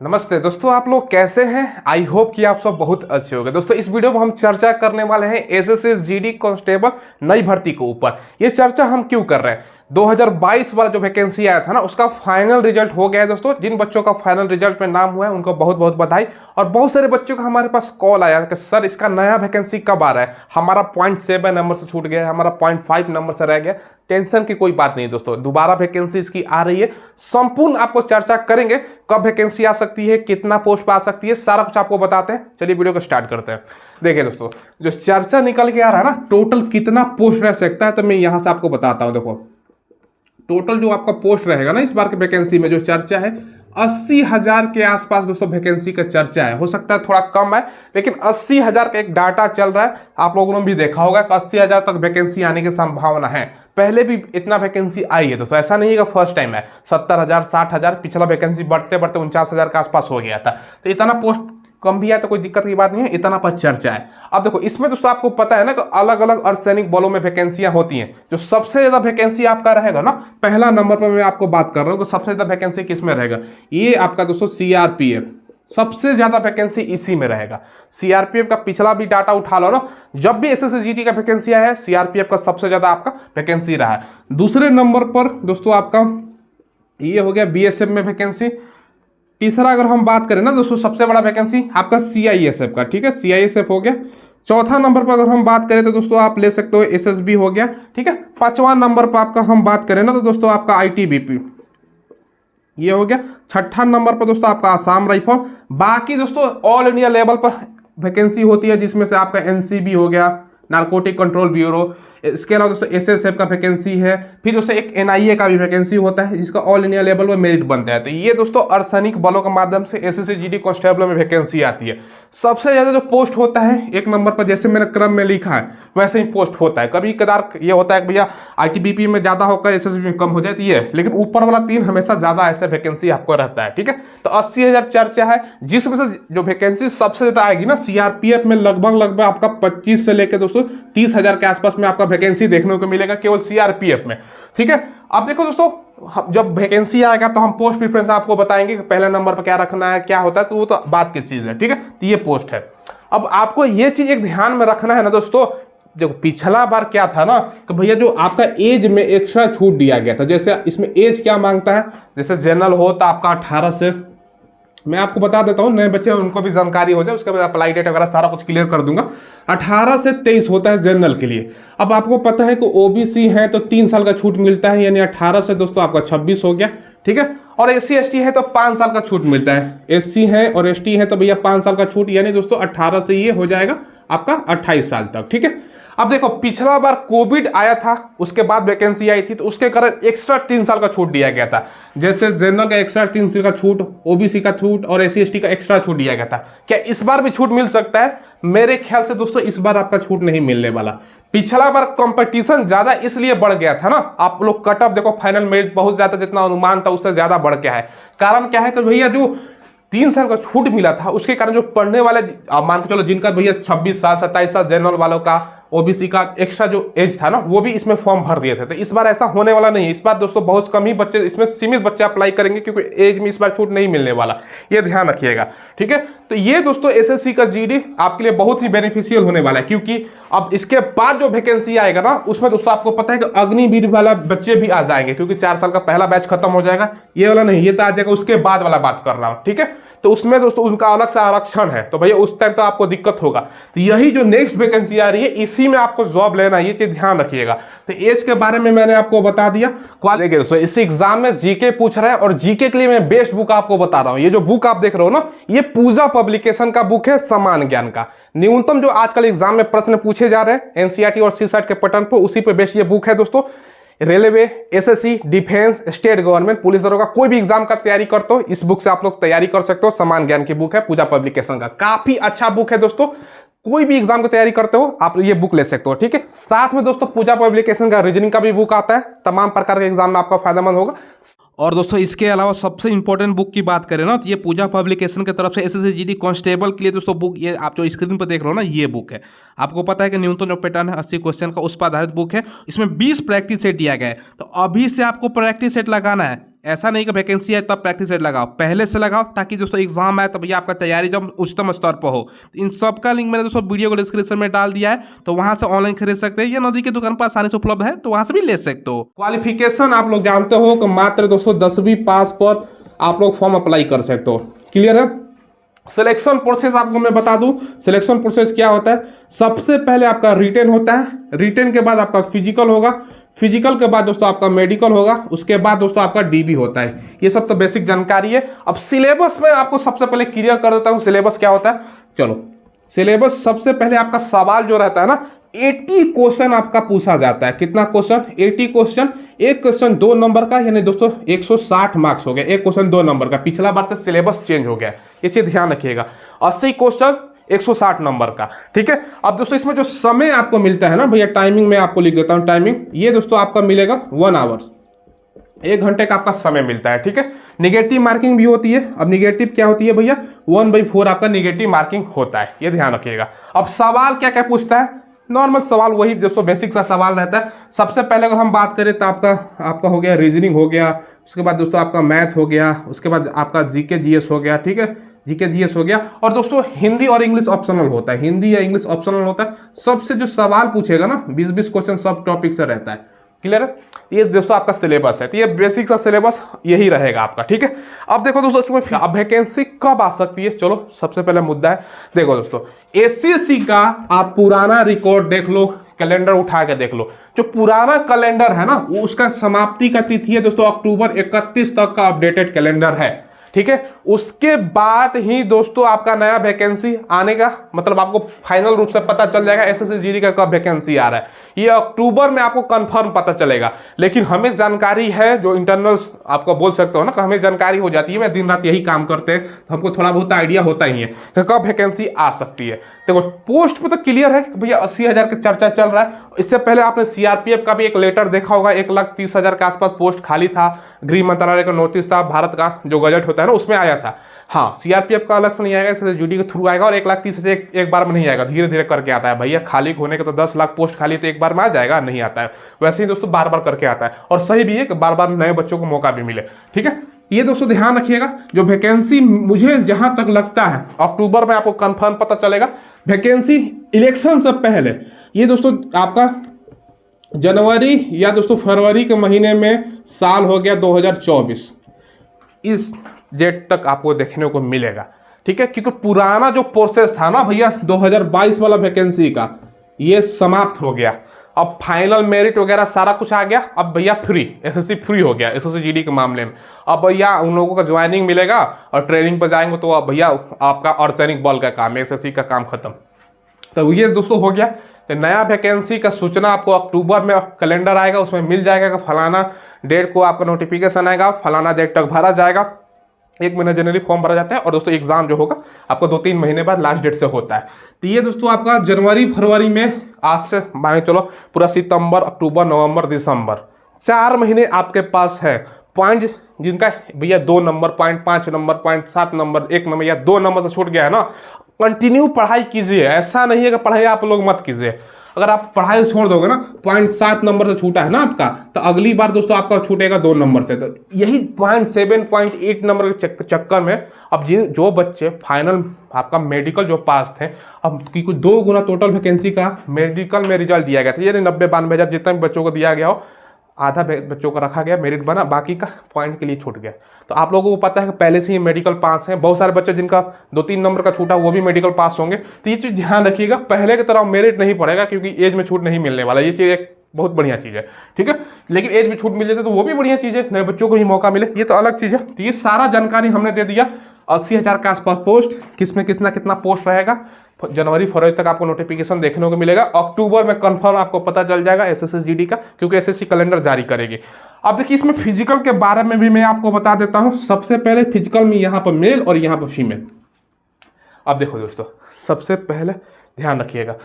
नमस्ते दोस्तों, आप लोग कैसे हैं। आई होप कि आप सब बहुत अच्छे होंगे। दोस्तों इस वीडियो में हम चर्चा करने वाले हैं एसएससी जीडी कांस्टेबल नई भर्ती के ऊपर। ये चर्चा हम क्यों कर रहे हैं, 2022 वाला जो वैकेंसी आया था ना, उसका फाइनल रिजल्ट हो गया है। दोस्तों जिन बच्चों का फाइनल रिजल्ट में नाम हुआ है उनको बहुत बहुत बधाई। और बहुत सारे बच्चों का हमारे पास कॉल आया कि सर इसका नया वैकेंसी कब आ रहा है, हमारा 0.7 नंबर से छूट गया है, हमारा 0.5 नंबर से रह गया। टेंशन की कोई बात नहीं दोस्तों, दोबारा वैकेंसी इसकी आ रही है। संपूर्ण आपको चर्चा करेंगे, कब वैकेंसी आ सकती है, कितना पोस्ट आ सकती है, सारा कुछ आपको बताते हैं। चलिए वीडियो को स्टार्ट करते हैं। देखिए दोस्तों, जो चर्चा निकल के आ रहा है ना, टोटल कितना पोस्ट रह सकता है, तो मैं यहां से आपको बताता हूं। देखो टोटल जो आपका पोस्ट रहेगा ना इस बार की वैकेंसी में, जो चर्चा है 80,000 के आसपास दोस्तों वैकेंसी का चर्चा है। हो सकता है थोड़ा कम है, लेकिन 80,000 का एक डाटा चल रहा है। आप लोगों ने भी देखा होगा कि 80,000 तक वैकेंसी आने की संभावना है। पहले भी इतना वैकेंसी आई है दोस्तों, ऐसा नहीं है कि फर्स्ट टाइम है। 70,000 60,000, पिछला वैकेंसी बढ़ते बढ़ते 49,000 के आसपास हो गया था। तो इतना पोस्ट कम भी है तो कोई दिक्कत की बात नहीं है, इतना पर चर्चा है। अब देखो इसमें दोस्तों आपको पता है ना कि अलग अलग अर्धसैनिक बलों में वैकेंसियां होती हैं। जो सबसे ज्यादा वैकेंसी आपका रहेगा ना, पहला नंबर पर मैं आपको बात कर रहा हूं कि सबसे ज्यादा वैकेंसी किस में रहेगा, ये आपका दोस्तों सीआरपीएफ। सबसे ज्यादा वैकेंसी इसी में रहेगा। सीआरपीएफ का पिछला भी डाटा उठा लो ना, जब भी एसएससी जीडी का वैकेंसी आया है, सीआरपीएफ का सबसे ज्यादा आपका वैकेंसी रहा है। दूसरे नंबर पर दोस्तों आपका ये हो गया बीएसएफ में वैकेंसी। तीसरा अगर हम बात करें ना दोस्तों, सबसे बड़ा वैकेंसी आपका सीआईएसएफ का, ठीक है, सीआईएसएफ हो गया। चौथा नंबर पर अगर हम बात करें तो दोस्तों आप ले सकते हो एसएसबी हो गया, ठीक है। पांचवा नंबर पर आपका हम बात करें ना तो दोस्तों आपका आईटीबीपी ये हो गया। छठा नंबर पर दोस्तों आपका आसाम राइफल। बाकी दोस्तों ऑल इंडिया लेवल पर वैकेंसी होती है, जिसमें से आपका एनसीबी हो गया, नारकोटिक कंट्रोल ब्यूरो। इसके अलावा दोस्तों एसएसएफ का वैकेंसी है। फिर दोस्तों एक एनआईए का भी वैकेंसी होता है, जिसका ऑल इंडिया लेवल में मेरिट बनता है। तो ये दोस्तों अर्धसैनिक बलों के माध्यम से एसएससी जीडी कांस्टेबल में वैकेंसी आती है। सबसे ज्यादा जो पोस्ट होता है एक नंबर पर, जैसे मैंने क्रम में लिखा है वैसे ही पोस्ट होता है। कभी कदार ये होता है कि भैया आईटीबीपी में ज्यादा होकर एसएसबी में कम हो जाए, तो ये, लेकिन ऊपर वाला 3 हमेशा ज्यादा ऐसा वैकेंसी आपको रहता है, ठीक है। तो 80,000 चर्चा है, जिसमें से जो वैकेंसी सबसे ज्यादा आएगी ना, सीआरपीएफ में लगभग आपका 25 से लेकर दोस्तों 30,000 के आसपास में आपका वैकेंसी देखने को मिलेगा केवल सीआरपीएफ में, ठीक है। अब देखो दोस्तों, जब वैकेंसी आएगा तो हम पोस्ट प्रेफरेंस आपको बताएंगे कि पहले नंबर पर क्या रखना है, क्या होता है, तो वो तो बात की चीज है, ठीक है। तो ये पोस्ट है। अब आपको ये चीज एक ध्यान में रखना है ना दोस्तों, देखो पिछला बार क्या था ना कि भैया जो आपका एज में एक्स्ट्रा छूट दिया गया था। जैसे इसमें एज क्या मांगता है, जैसे जनरल हो तो आपका 18 से, मैं आपको बता देता हूँ, नए बच्चे उनको भी जानकारी हो जाए, उसके बाद अप्लाई डेट वगैरह सारा कुछ क्लियर कर दूंगा। 18 से 23 होता है जनरल के लिए। अब आपको पता है कि ओबीसी है तो 3 साल का छूट मिलता है, यानी 18 से दोस्तों आपका 26 हो गया, ठीक है। और एससी एसटी है तो 5 साल का छूट मिलता है। एससी है और एसटी है तो भैया 5 साल का छूट, यानी दोस्तों 18 से ये हो जाएगा आपका 28 साल तक, ठीक है। अब देखो पिछला बार कोविड आया था, उसके बाद वैकेंसी आई थी, तो उसके कारण एक्स्ट्रा 3 साल का छूट दिया गया था। जैसे जनरल का एक्स्ट्रा 3 साल का छूट, ओबीसी का छूट और एससी एसटी का एक्स्ट्रा छूट दिया गया था। क्या इस बार भी छूट मिल सकता है? मेरे ख्याल से दोस्तों इस बार आपका छूट नहीं मिलने वाला। पिछला बार कंपटीशन ज्यादा इसलिए बढ़ गया था ना, आप लोग कट ऑफ देखो, फाइनल मेरिट बहुत ज्यादा, जितना अनुमान था उससे ज्यादा बढ़ गया है। कारण क्या है कि भैया जो 3 साल का छूट मिला था, उसके कारण जो पढ़ने वाले, आप मान के चलो जिनका भैया 26 साल 27 साल जनरल वालों का, ओबीसी का एक्स्ट्रा जो एज था ना, वो भी इसमें फॉर्म भर दिए थे। तो इस बार ऐसा होने वाला नहीं है। इस बार दोस्तों बहुत कम ही बच्चे, इसमें सीमित बच्चे अप्लाई करेंगे, क्योंकि एज में इस बार छूट नहीं मिलने वाला, ये ध्यान रखिएगा, ठीक है। तो ये दोस्तों एसएससी का जीडी आपके लिए बहुत ही बेनिफिशियल होने वाला है, क्योंकि अब इसके बाद जो वैकेंसी आएगा ना, उसमें दोस्तों आपको पता है कि अग्निवीर वाला बच्चे भी आ जाएंगे, क्योंकि 4 साल का पहला बैच खत्म हो जाएगा। ये वाला नहीं, ये तो आ जाएगा उसके बाद वाला बात कर रहा हूँ, ठीक है। तो उसमें दोस्तों उनका अलग से आरक्षण है, तो भैया उस टाइम तो आपको दिक्कत होगा। तो यही जो नेक्स्ट वैकेंसी आ रही है, इसी में आपको जॉब लेना है, ये चीज ध्यान रखिएगा। तो एज के बारे में मैंने आपको बता दिया। देखिए दोस्तों, इस एग्जाम में जीके पूछ रहा है, और जीके के लिए मैं बेस्ट बुक आपको बता रहा हूं। ये जो बुक आप देख रहे हो ना, ये पूजा पब्लिकेशन का बुक है, समान ज्ञान का। न्यूनतम जो आजकल एग्जाम में प्रश्न पूछे जा रहे हैं एनसीईआरटी और सीसैट के पैटर्न पर, उसी पे बेस्ट ये बुक है दोस्तों। Railway, SSC, defence, state government, police दरोगा, कोई भी एग्जाम का तैयारी करते हो, इस बुक से आप लोग तैयारी कर सकते हो। समान ज्ञान की बुक है, पूजा पब्लिकेशन का, काफी अच्छा बुक है दोस्तों। कोई भी एग्जाम की तैयारी करते हो आप ये बुक ले सकते हो, ठीक है। साथ में दोस्तों पूजा पब्लिकेशन का रीजनिंग का भी बुक आता है, तमाम प्रकार के एग्जाम में आपका फायदेमंद होगा। और दोस्तों इसके अलावा सबसे इंपॉर्टेंट बुक की बात करें ना, तो ये पूजा पब्लिकेशन की तरफ से एसएससी जीडी कांस्टेबल के लिए दोस्तों बुक, ये आप जो स्क्रीन पर देख रहे हो ना, ये बुक है। आपको पता है कि न्यूनतम जो पैटर्न है 80 क्वेश्चन का, उस पर आधारित बुक है। इसमें 20 प्रैक्टिस सेट दिया गया है, तो अभी से आपको प्रैक्टिस सेट लगाना है। ऐसा नहीं कि वैकेंसी है तब प्रैक्टिस सेट लगाओ, पहले से लगाओ ताकि दोस्तों एग्जाम आए तो भैया आपका तैयारी जब उच्चतम स्तर पर हो। इन सब का लिंक मैंने दोस्तों वीडियो को डिस्क्रिप्शन में डाल दिया है, तो वहां से ऑनलाइन खरीद सकते हैं, या नदी की दुकान पर आसानी से उपलब्ध है तो वहां से भी ले सकते हो। क्वालिफिकेशन आप लोग जानते हो कि मात्र दोस्तों 10वीं पास पर आप लोग फॉर्म अप्लाई कर सकते हो। क्लियर है। सिलेक्शन प्रोसेस आपको मैं बता दूं, सिलेक्शन प्रोसेस क्या होता है। सबसे पहले आपका रिटेन होता है, रिटेन के बाद आपका फिजिकल होगा, फिजिकल के बाद दोस्तों आपका मेडिकल होगा, उसके बाद दोस्तों आपका डीबी होता है। ये सब तो बेसिक जानकारी है। अब सिलेबस में आपको सबसे पहले क्लियर कर देता हूं सिलेबस क्या होता है। चलो, सिलेबस सबसे पहले आपका सवाल जो रहता है ना, 80 क्वेश्चन आपका पूछा जाता है। कितना क्वेश्चन? 80 क्वेश्चन। एक क्वेश्चन 2 नंबर का, यानी दोस्तों 160 मार्क्स हो गया। एक क्वेश्चन 2 नंबर का। पिछला बार से सिलेबस चेंज हो गया, ये चीज ध्यान रखिएगा। 80 क्वेश्चन 160 नंबर का, ठीक है। अब दोस्तों इसमें जो समय आपको मिलता है ना भैया, टाइमिंग में आपको लिख देता हूं टाइमिंग। ये दोस्तों आपका मिलेगा 1 आवर्स, 1 घंटे का आपका समय मिलता है, ठीक है। निगेटिव मार्किंग भी होती है। अब निगेटिव क्या होती है भैया? 1/4 आपका निगेटिव मार्किंग होता है, ये ध्यान रखिएगा। अब सवाल क्या क्या पूछता है? नॉर्मल सवाल, वही दोस्तों बेसिक सा सवाल रहता है। सबसे पहले अगर हम बात करें तो आपका हो गया रीजनिंग हो गया, उसके बाद दोस्तों आपका मैथ हो गया, उसके बाद आपका जीके जीएस हो गया, ठीक है। जीके जीएस हो गया, और दोस्तों हिंदी और इंग्लिश ऑप्शनल होता है, हिंदी या इंग्लिश ऑप्शनल होता है। सबसे जो सवाल पूछेगा ना, 20-20 क्वेश्चन सब टॉपिक से रहता है। क्लियर है। ये दोस्तों आपका सिलेबस है, तो ये बेसिक सा सिलेबस यही रहेगा आपका, ठीक है। अब देखो दोस्तों इसमें अब वैकेंसी कब आ सकती है, चलो सबसे पहले मुद्दा है। देखो दोस्तों, एसएससी का आप पुराना रिकॉर्ड देख लो, कैलेंडर उठा के देख लो। जो पुराना कैलेंडर है ना, वो उसका समाप्ति का तिथि है दोस्तों अक्टूबर 31 तक का अपडेटेड कैलेंडर है, ठीक है। उसके बाद ही दोस्तों आपका नया वैकेंसी आने का मतलब आपको फाइनल रूप से पता चल जाएगा एसएससी जीडी का कब वैकेंसी आ रहा है। ये अक्टूबर में आपको कंफर्म पता चलेगा। लेकिन हमें जानकारी है, जो इंटरनल आपको बोल सकते हो ना, कि हमें जानकारी हो जाती है, मैं दिन रात यही काम करते हैं तो हमको थोड़ा बहुत आइडिया होता ही है कि कब वैकेंसी आ सकती है। देखो पोस्ट पे तो क्लियर है कि भैया 80,000 की चर्चा चल रहा है। इससे पहले आपने सीआरपीएफ का भी एक लेटर देखा होगा, 1,30,000 के आसपास पोस्ट खाली था। गृह मंत्रालय का नोटिस था, भारत का जो गजट होता है ना उसमें आया था। हाँ, सीआरपीएफ का अलग से नहीं आएगा, इससे जीडी के थ्रू आएगा, और 1,30,000 एक बार में नहीं आएगा, धीरे धीरे करके आता है भैया। खाली होने के तो 10 लाख पोस्ट खाली तो एक बार में आ जाएगा, नहीं आता है। वैसे ही दोस्तों बार बार करके आता है, और सही भी है कि बार बार नए बच्चों को मौका भी मिले, ठीक है। ये दोस्तों ध्यान रखिएगा, जो वैकेंसी मुझे जहां तक लगता है अक्टूबर में आपको कंफर्म पता चलेगा। वैकेंसी इलेक्शन से पहले ये दोस्तों आपका जनवरी या दोस्तों फरवरी के महीने में, साल हो गया 2024, इस डेट तक आपको देखने को मिलेगा, ठीक है। क्योंकि पुराना जो प्रोसेस था ना भैया 2022 वाला वैकेंसी का, ये समाप्त हो गया। अब फाइनल मेरिट वगैरह सारा कुछ आ गया। अब भैया फ्री एसएससी फ्री हो गया एसएससी जीडी के मामले में। अब भैया उन लोगों का ज्वाइनिंग मिलेगा और ट्रेनिंग पर जाएंगे, तो अब भैया आपका अर्धसैनिक बल का काम, एसएससी का काम खत्म। तो ये दोस्तों हो गया। तो नया वैकेंसी का सूचना आपको अक्टूबर में कैलेंडर आएगा, उसमें मिल जाएगा कि फलाना डेट को आपका नोटिफिकेशन आएगा, फलाना डेट तक भरा जाएगा। 1 महीना जनवरी फॉर्म भरा जाता है, और दोस्तों एग्जाम जो होगा आपको 2-3 महीने बाद लास्ट डेट से होता है। तो ये दोस्तों आपका जनवरी फरवरी में, आज से मान के चलो पूरा सितंबर अक्टूबर नवंबर दिसंबर, 4 महीने आपके पास है। पॉइंट जिनका भैया 2 number, point 5 number, point 7 number, 1 number या 2 नंबर से छूट गया है ना, कंटिन्यू पढ़ाई कीजिए। ऐसा नहीं है कि पढ़ाई आप लोग मत कीजिए। अगर आप पढ़ाई छोड़ दोगे ना, 0.7 नंबर से छूटा है ना आपका, तो अगली बार दोस्तों आपका छूटेगा 2 नंबर से। तो यही 0.7 0.8 नंबर के चक्कर में अब जो बच्चे फाइनल आपका मेडिकल जो पास थे, अब क्योंकि 2 गुना टोटल वैकेंसी का मेडिकल में रिजल्ट दिया गया था, यानी 90-92 हज़ार जितना भी बच्चों को दिया गया हो, आधा बच्चों को रखा गया, मेरिट बना, बाकी का पॉइंट के लिए छूट गया। तो आप लोगों को पता है कि पहले से ही मेडिकल पास है। बहुत सारे बच्चे जिनका 2-3 नंबर का छूटा वो भी मेडिकल पास होंगे। तो ये चीज़ ध्यान रखिएगा, पहले की तरह मेरिट नहीं पड़ेगा, क्योंकि एज में छूट नहीं मिलने वाला। ये चीज़ एक बहुत बढ़िया चीज़ है, ठीक है। लेकिन एज में छूट मिल जाए तो वो भी बढ़िया चीज़ है, नए बच्चों को भी मौका मिले, ये तो अलग चीज़ है। तो ये सारा जानकारी हमने दे दिया। 80,000 के आसपास पोस्ट, किसमें कितना पोस्ट रहेगा, जनवरी फरवरी तक आपको नोटिफिकेशन देखने को मिलेगा। अक्टूबर में कंफर्म आपको पता चल जाएगा एसएससी जीडी का, क्योंकि एसएससी कैलेंडर जारी करेगी। अब देखिए इसमें फिजिकल के बारे में भी मैं आपको बता देता हूं। सबसे पहले फिजिकल में यहाँ पर मेल और यहाँ पर फीमेल। अब देखो दोस्तों, सबसे पहले ध्यान रखिएगा,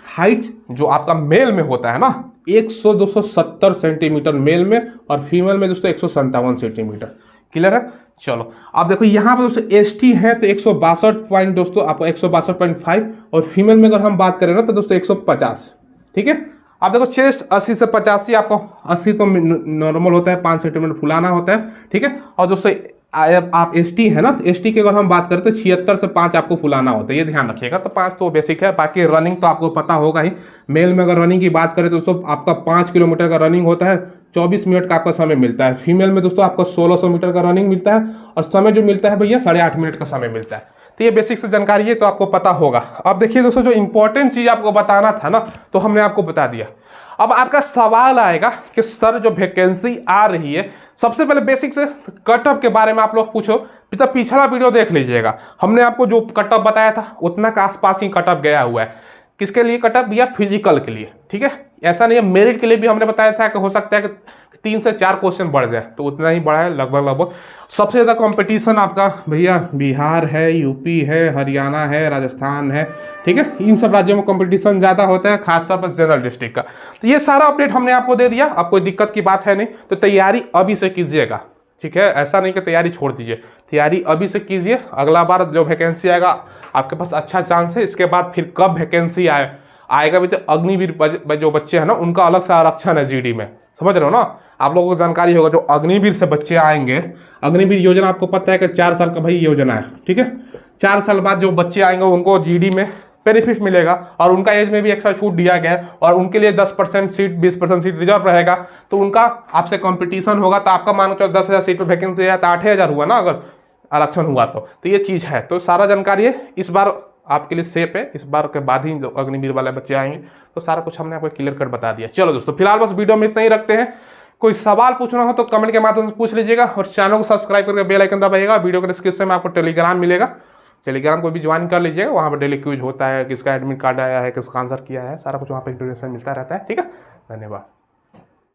हाइट जो आपका मेल में होता है ना 100-270 सेंटीमीटर मेल में, और फीमेल में दोस्तों 157 सेंटीमीटर। क्लियर है। चलो अब देखो यहाँ पर दोस्तों एसटी है तो 162 पॉइंट दोस्तों आपको 162.5, और फीमेल में अगर हम बात करें ना तो दोस्तों 150, ठीक है। आप देखो चेस्ट 80 से 85, आपको 80 तो नॉर्मल होता है, 5 सेंटीमीटर फुलाना होता है, ठीक है। और दोस्तों आप एसटी है ना, तो एसटी की अगर हम बात करें तो 76 से 5 आपको फुलाना होता है, ये ध्यान रखिएगा। तो 5 तो बेसिक है, बाकी रनिंग तो आपको पता होगा ही। मेल में अगर रनिंग की बात करें तो दोस्तों आपका 5 किलोमीटर का रनिंग होता है, 24 मिनट का आपका समय मिलता है। फीमेल में दोस्तों आपको 1600 मीटर का रनिंग मिलता है, और समय जो मिलता है भैया 8.5 मिनट का समय मिलता है। तो ये बेसिक से जानकारी है, तो आपको पता होगा। अब देखिए दोस्तों, जो इंपॉर्टेंट चीज आपको बताना था ना, तो हमने आपको बता दिया। अब आपका सवाल आएगा कि सर जो वैकेंसी आ रही है, सबसे पहले बेसिक से कटअप के बारे में आप लोग पूछो, तो पिछला वीडियो देख लीजिएगा। हमने आपको जो कटअप बताया था उतना का आसपास ही कटअप गया हुआ है। किसके लिए कटअप भैया? फिजिकल के लिए, ठीक है। ऐसा नहीं है, मेरिट के लिए भी हमने बताया था कि हो सकता है कि 3 से 4 क्वेश्चन बढ़ जाए, तो उतना ही बढ़ा है लगभग। सबसे ज़्यादा कंपटीशन आपका भैया बिहार है, यूपी है, हरियाणा है, राजस्थान है, ठीक है। इन सब राज्यों में कंपटीशन ज़्यादा होता है, खासतौर पर जनरल डिस्ट्रिक्ट का। तो ये सारा अपडेट हमने आपको दे दिया, अब कोई दिक्कत की बात है नहीं। तो तैयारी अभी से कीजिएगा, ठीक है। ऐसा नहीं कि तैयारी छोड़ दीजिए, तैयारी अभी से कीजिए। अगला बार जो वैकेंसी आएगा आपके पास अच्छा चांस है। इसके बाद फिर कब वैकेंसी आएगा भी, तो अग्निवीर जो बच्चे हैं ना, उनका अलग से आरक्षण है जीडी में, समझ रहे हो ना। आप लोगों को जानकारी होगा, जो अग्निवीर से बच्चे आएंगे, अग्निवीर योजना आपको पता है कि 4 साल का भाई योजना है, ठीक है। 4 साल बाद जो बच्चे आएंगे उनको जीडी में बेनिफिट मिलेगा, और उनका एज में भी एक्स्ट्रा छूट दिया गया है, और उनके लिए 10% सीट 20% सीट रिजर्व रहेगा। तो उनका आपसे कंपटीशन होगा, तो आपका मानो चलो 10,000 सीट पर वैकेंसी है, तो 8,000 हुआ ना अगर आरक्षण हुआ तो ये चीज़ है। तो सारा जानकारी है, इस बार आपके लिए सेफ है। इस बार के बाद ही जो अग्निवीर वाले बच्चे आएंगे, तो सारा कुछ हमने आपको क्लियर कट बता दिया। चलो दोस्तों, फिलहाल बस वीडियो में इतना ही रखते हैं। कोई सवाल पूछना हो तो कमेंट के माध्यम से पूछ लीजिएगा, और चैनल को सब्सक्राइब करके बेल आइकन दबाइएगा। वीडियो के डिस्क्रिप्शन में आपको टेलीग्राम मिलेगा, टेलीग्राम को भी ज्वाइन कर लीजिएगा। वहाँ पर डेली क्यूज होता है, किसका एडमिट कार्ड आया है, किसका आंसर किया है, सारा कुछ वहाँ पर इंफॉर्मेशन मिलता रहता है, ठीक है। धन्यवाद।